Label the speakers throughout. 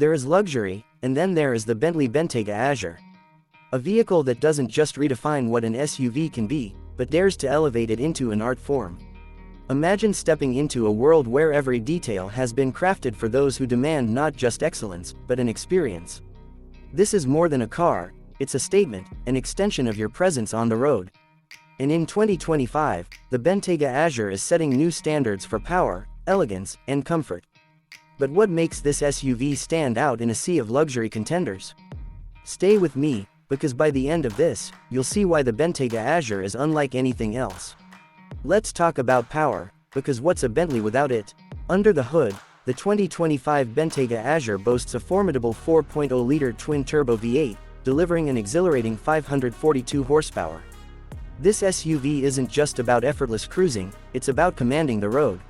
Speaker 1: There is luxury, and then there is the Bentley Bentayga Azure. A vehicle that doesn't just redefine what an SUV can be, but dares to elevate it into an art form. Imagine stepping into a world where every detail has been crafted for those who demand not just excellence, but an experience. This is more than a car, it's a statement, an extension of your presence on the road. And in 2025, the Bentayga Azure is setting new standards for power, elegance, and comfort. But what makes this SUV stand out in a sea of luxury contenders? Stay with me, because by the end of this, you'll see why the Bentayga Azure is unlike anything else. Let's talk about power, because what's a Bentley without it? Under the hood, the 2025 Bentayga Azure boasts a formidable 4.0-liter twin-turbo V8, delivering an exhilarating 542 horsepower. This SUV isn't just about effortless cruising, it's about commanding the road.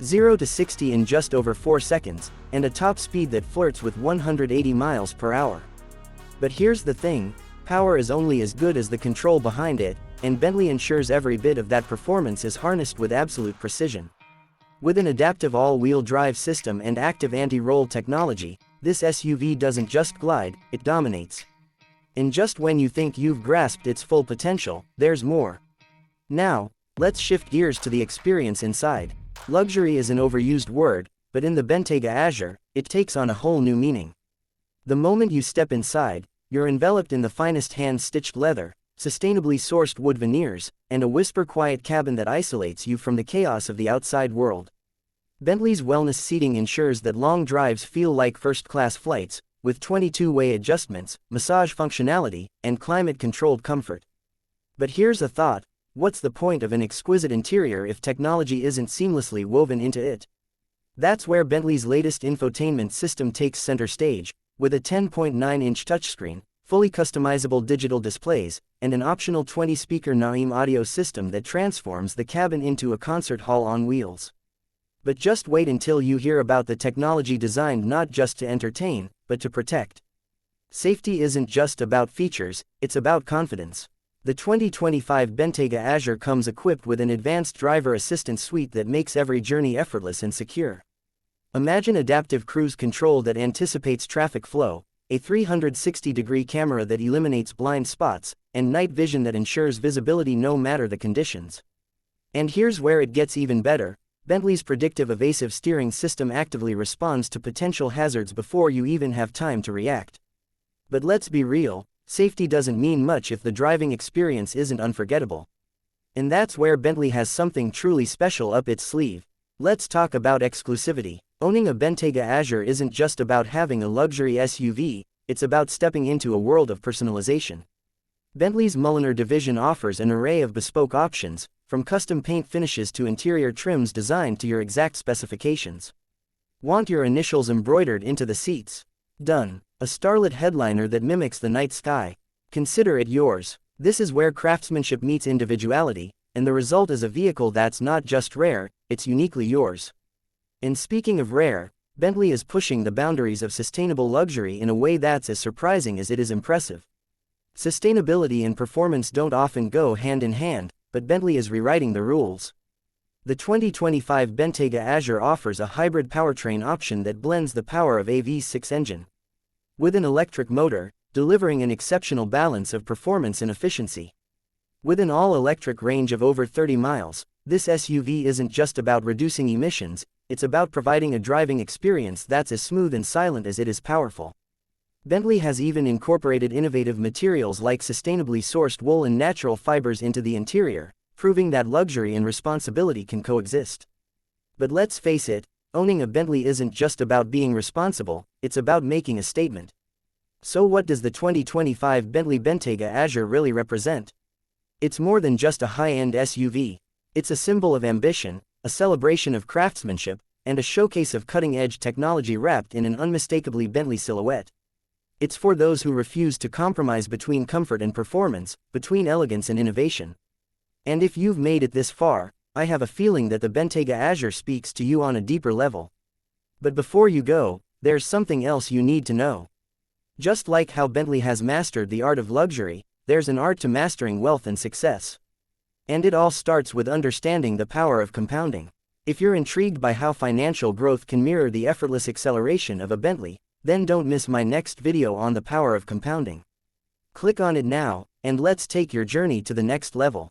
Speaker 1: 0 to 60 in just over 4 seconds, and a top speed that flirts with 180 miles per hour. But here's the thing, power is only as good as the control behind it, and Bentley ensures every bit of that performance is harnessed with absolute precision. With an adaptive all-wheel drive system and active anti-roll technology, this SUV doesn't just glide, it dominates. And just when you think you've grasped its full potential, there's more. Now, let's shift gears to the experience inside. Luxury is an overused word, but in the Bentayga Azure, it takes on a whole new meaning. The moment you step inside, you're enveloped in the finest hand-stitched leather, sustainably sourced wood veneers, and a whisper-quiet cabin that isolates you from the chaos of the outside world. Bentley's wellness seating ensures that long drives feel like first-class flights, with 22-way adjustments, massage functionality, and climate-controlled comfort. But here's a thought, what's the point of an exquisite interior if technology isn't seamlessly woven into it? That's where Bentley's latest infotainment system takes center stage, with a 10.9-inch touchscreen, fully customizable digital displays, and an optional 20-speaker Naim audio system that transforms the cabin into a concert hall on wheels. But just wait until you hear about the technology designed not just to entertain, but to protect. Safety isn't just about features, it's about confidence. The 2025 Bentayga Azure comes equipped with an advanced driver assistance suite that makes every journey effortless and secure. Imagine adaptive cruise control that anticipates traffic flow, a 360-degree camera that eliminates blind spots, and night vision that ensures visibility no matter the conditions. And here's where it gets even better, Bentley's predictive evasive steering system actively responds to potential hazards before you even have time to react. But let's be real, safety doesn't mean much if the driving experience isn't unforgettable. And that's where Bentley has something truly special up its sleeve. Let's talk about exclusivity. Owning a Bentayga Azure isn't just about having a luxury SUV, it's about stepping into a world of personalization. Bentley's Mulliner division offers an array of bespoke options, from custom paint finishes to interior trims designed to your exact specifications. Want your initials embroidered into the seats? Done. A starlit headliner that mimics the night sky? Consider it yours. This is where craftsmanship meets individuality, and the result is a vehicle that's not just rare, it's uniquely yours. And speaking of rare, Bentley is pushing the boundaries of sustainable luxury in a way that's as surprising as it is impressive. Sustainability and performance don't often go hand in hand, but Bentley is rewriting the rules. The 2025 Bentayga Azure offers a hybrid powertrain option that blends the power of a V6 engine with an electric motor, delivering an exceptional balance of performance and efficiency. With an all-electric range of over 30 miles, this SUV isn't just about reducing emissions, it's about providing a driving experience that's as smooth and silent as it is powerful. Bentley has even incorporated innovative materials like sustainably sourced wool and natural fibers into the interior, proving that luxury and responsibility can coexist. But let's face it, owning a Bentley isn't just about being responsible, it's about making a statement. So what does the 2025 Bentley Bentayga Azure really represent? It's more than just a high-end SUV. It's a symbol of ambition, a celebration of craftsmanship, and a showcase of cutting-edge technology wrapped in an unmistakably Bentley silhouette. It's for those who refuse to compromise between comfort and performance, between elegance and innovation. And if you've made it this far, I have a feeling that the Bentayga Azure speaks to you on a deeper level. But before you go, there's something else you need to know. Just like how Bentley has mastered the art of luxury, there's an art to mastering wealth and success. And it all starts with understanding the power of compounding. If you're intrigued by how financial growth can mirror the effortless acceleration of a Bentley, Then don't miss my next video on the power of compounding. Click on it now, and let's take your journey to the next level.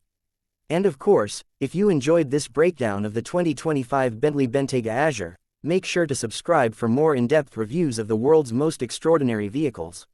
Speaker 1: And of course, if you enjoyed this breakdown of the 2025 Bentley Bentayga Azure, make sure to subscribe for more in-depth reviews of the world's most extraordinary vehicles.